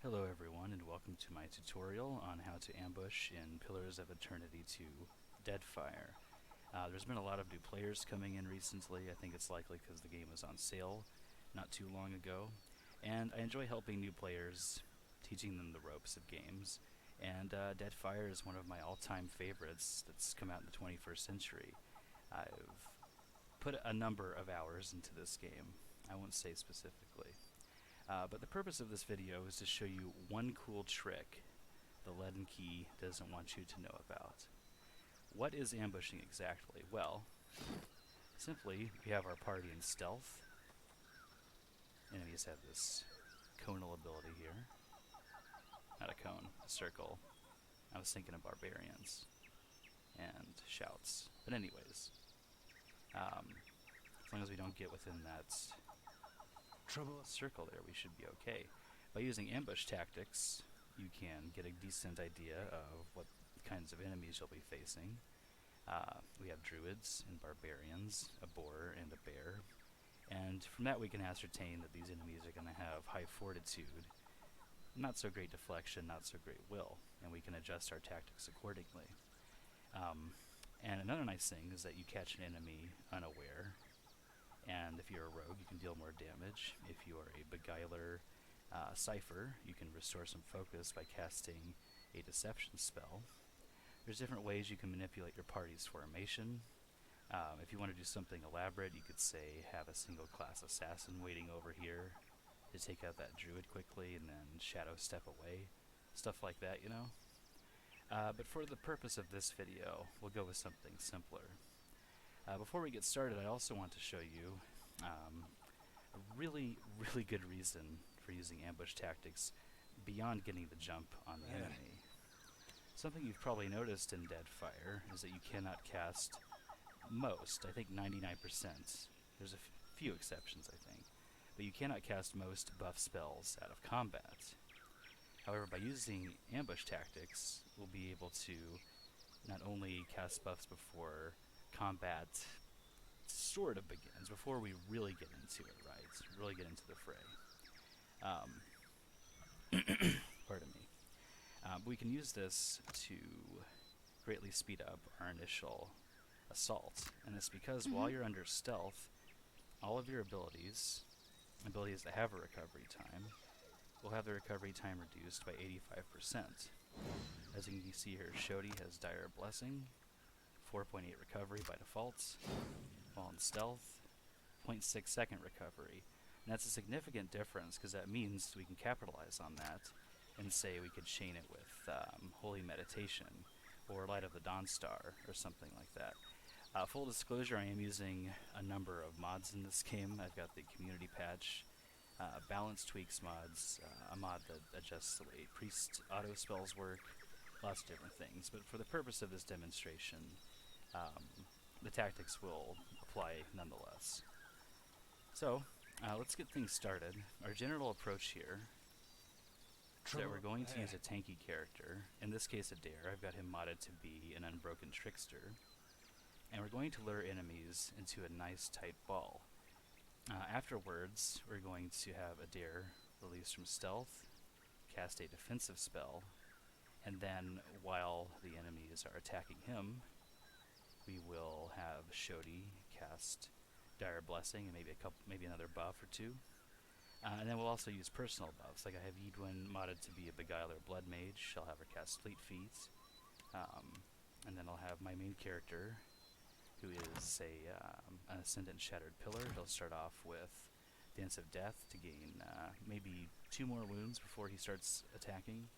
Hello everyone and welcome to my tutorial on how to ambush in Pillars of Eternity 2 Deadfire. There's been a lot of new players coming in recently. I think it's likely because the game was on sale not too long ago. And I enjoy helping new players, teaching them the ropes of games. And Deadfire is one of my all-time favorites that's come out in the 21st century. I've put a number of hours into this game. I won't say specifically. But the purpose of this video is to show you one cool trick the Leaden Key doesn't want you to know about. What is ambushing exactly? Well, simply, we have our party in stealth. Enemies have this conal ability here. Not a cone, a circle. I was thinking of barbarians and shouts. But anyways, as long as we don't get within that circle there, we should be okay. By using ambush tactics, you can get a decent idea of what kinds of enemies you'll be facing. We have druids and barbarians, a boar and a bear, and from that we can ascertain that these enemies are going to have high fortitude, not so great deflection, not so great will, and we can adjust our tactics accordingly. And another nice thing is that you catch an enemy unaware, and if you're a rogue, you can deal more damage. If you are a beguiler cipher, you can restore some focus by casting a deception spell. There's different ways you can manipulate your party's formation. If you want to do something elaborate, you could say have a single class assassin waiting over here to take out that druid quickly and then shadow step away. Stuff like that, you know? But for the purpose of this video, we'll go with something simpler. Before we get started, I also want to show you a really good reason for using ambush tactics beyond getting the jump on the enemy. Something you've probably noticed in Deadfire is that you cannot cast most, I think 99%. There's a few exceptions, I think. But you cannot cast most buff spells out of combat. However, by using ambush tactics, we'll be able to not only cast buffs before combat sort of begins, before we really get into it, right? Really get into the fray. Pardon me. We can use this to greatly speed up our initial assault, and it's because while you're under stealth, all of your abilities that have a recovery time, will have the recovery time reduced by 85%. As you can see here, Shodi has Dire Blessing, 4.8 recovery by default, while in stealth, 0.6 second recovery. And that's a significant difference because that means we can capitalize on that and say we could chain it with Holy Meditation or Light of the Dawnstar or something like that. Full disclosure, I am using a number of mods in this game. I've got the community patch, balance tweaks mods, a mod that adjusts the way priest auto spells work, lots of different things. But for the purpose of this demonstration, the tactics will apply nonetheless. So, let's get things started. Our general approach here is that we're going to use a tanky character, in this case a dare. I've got him modded to be an unbroken trickster. And we're going to lure enemies into a nice tight ball. Afterwards, we're going to have a dare released from stealth, cast a defensive spell, and then while the enemies are attacking him, we will have Shodi cast Dire Blessing and maybe another buff or two. And then we'll also use personal buffs. Like I have Edwin modded to be a Beguiler Blood Mage. I'll have her cast Fleet Feet. And then I'll have my main character, who is an Ascendant Shattered Pillar. He'll start off with Dance of Death to gain maybe 2 more wounds before he starts attacking.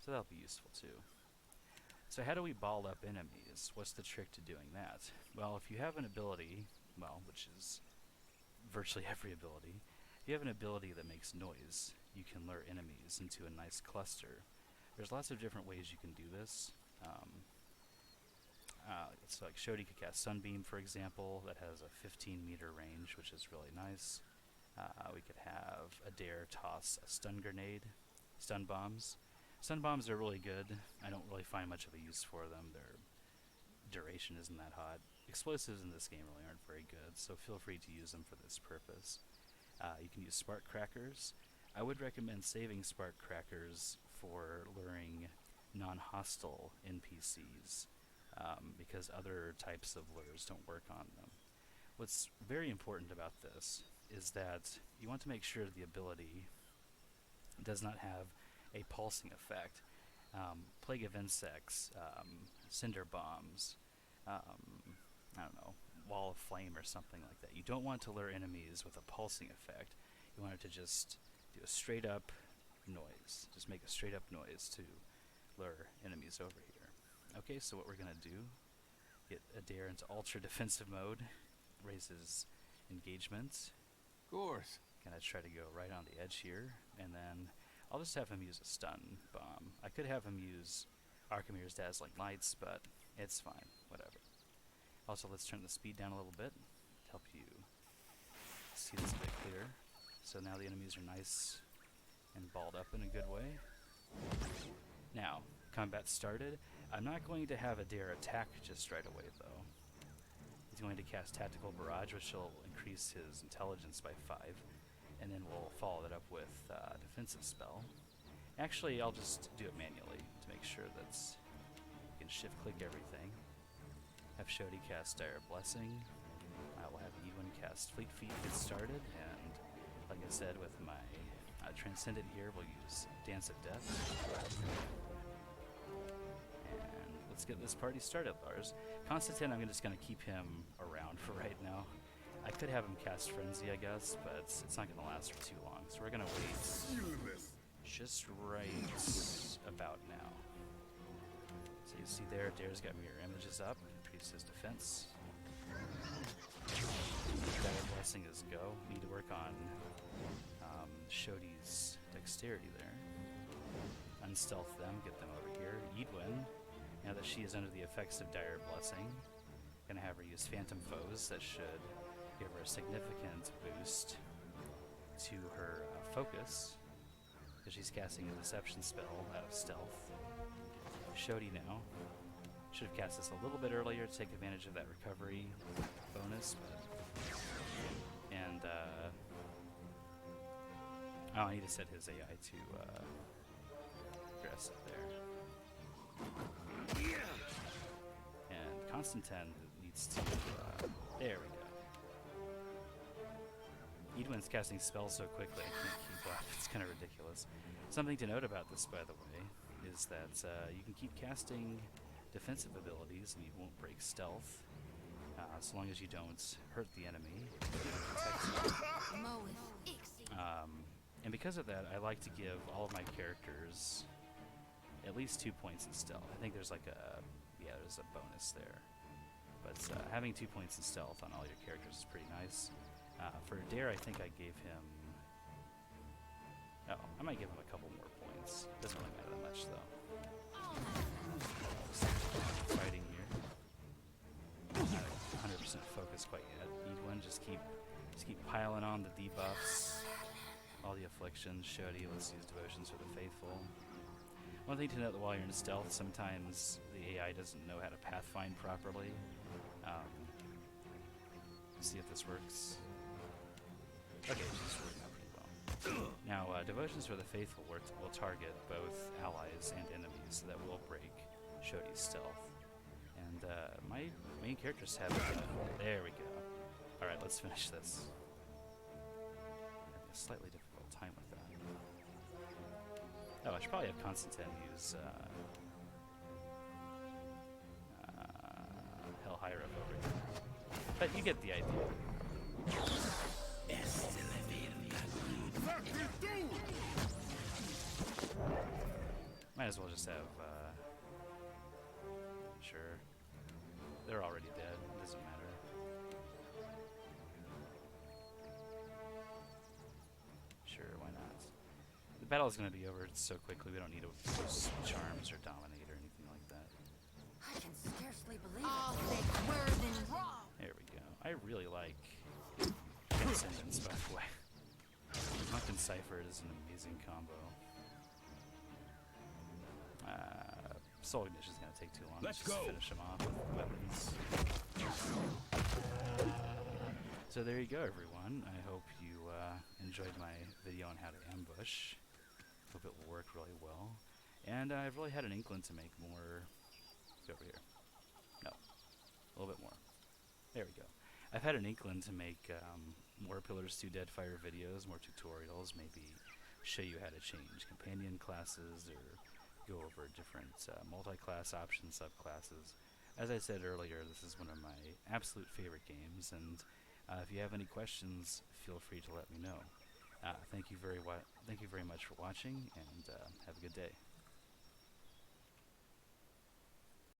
So that'll be useful too. So how do we ball up enemies? What's the trick to doing that? Well, if you have an ability, which is virtually every ability, if you have an ability that makes noise, you can lure enemies into a nice cluster. There's lots of different ways you can do this. So like Shodi could cast Sunbeam, for example, that has a 15-meter range, which is really nice. We could have a dare toss a stun grenade, stun bombs. Stun bombs are really good. I don't really find much of a use for them. Their duration isn't that hot. Explosives in this game really aren't very good, so feel free to use them for this purpose. You can use spark crackers. I would recommend saving spark crackers for luring non-hostile NPCs, because other types of lures don't work on them. What's very important about this is that you want to make sure the ability does not have a pulsing effect. Plague of insects, cinder bombs, I don't know, wall of flame or something like that. You don't want to lure enemies with a pulsing effect. You want it to just do a straight up noise. Just make a straight up noise to lure enemies over here. Okay, so what we're going to do, get Adair into ultra defensive mode, raises engagement. Of course. Gonna try to go right on the edge here, and then I'll just have him use a stun bomb. I could have him use Archimere's Dazzling Lights, but it's fine, whatever. Also, let's turn the speed down a little bit to help you see this a bit clearer. So now the enemies are nice and balled up in a good way. Now, combat started. I'm not going to have Adair attack just right away, though. He's going to cast Tactical Barrage, which will increase his intelligence by 5. And then we'll follow that up with defensive spell. Actually, I'll just do it manually to make sure that you can shift-click everything. Have Shodi cast Dire Blessing. I will have Edwin cast Fleet Feet get started, and like I said, with my Transcendent here, we'll use Dance of Death. And let's get this party started, Lars. Constantine, I'm just going to keep him around for right now. I could have him cast Frenzy, I guess, but it's not going to last for too long. So we're going to wait just right about now. So you see there, Dare's got Mirror Images up, increase his defense. Dire Blessing is go. Need to work on Shodi's dexterity there. Unstealth them, get them over here. Edwin, now that she is under the effects of Dire Blessing, gonna have her use Phantom Foes. That should give her a significant boost to her focus, because she's casting a Deception spell out of stealth. Shodi now should have cast this a little bit earlier to take advantage of that recovery bonus, and oh, I need to set his AI to aggressive there. And Constantine needs to there we go. Edwin's casting spells so quickly I can't keep up. It's kind of ridiculous. Something to note about this, by the way, is that you can keep casting defensive abilities and you won't break stealth, so long as you don't hurt the enemy. And because of that, I like to give all of my characters at least 2 points in stealth. I think there's like there's a bonus there. But having 2 points in stealth on all your characters is pretty nice. For Adair, I think I gave him... Oh, I might give him a couple more points. Doesn't really matter that much, though. Fighting here. Not 100% focused quite yet. Edwin, just keep piling on the debuffs. All the afflictions. Shodi, let's use Devotions for the Faithful. One thing to note while you're in stealth, sometimes the AI doesn't know how to pathfind properly. See if this works. Okay, it's working out pretty well. Now, Devotions for the Faithful will target both allies and enemies, so that will break Shodi's stealth. And my main characters have... there we go. Alright, let's finish this. Having a slightly difficult time with that. Oh, I should probably have Constantine use Hell Hierarch over here. But you get the idea. Might as well just have, sure. They're already dead, it doesn't matter. Sure, why not? The battle is going to be over so quickly, we don't need to use Charms or Dominate or anything like that. I can scarcely believe it. Words and raw. There we go. I really like Transcendence, by the way. Monk and Cypher is an amazing combo. Soul Ignition is going to take too long. Let's just go. Finish him off with weapons. So there you go, everyone. I hope you enjoyed my video on how to ambush. Hope it will work really well. And I've really had an inkling to make more. Go over here. No, a little bit more. There we go. I've had an inkling to make more Pillars 2 Deadfire videos, more tutorials, maybe show you how to change companion classes or go over different multi-class options, subclasses. As I said earlier, this is one of my absolute favorite games, and if you have any questions, feel free to let me know. Thank you very much for watching, and have a good day.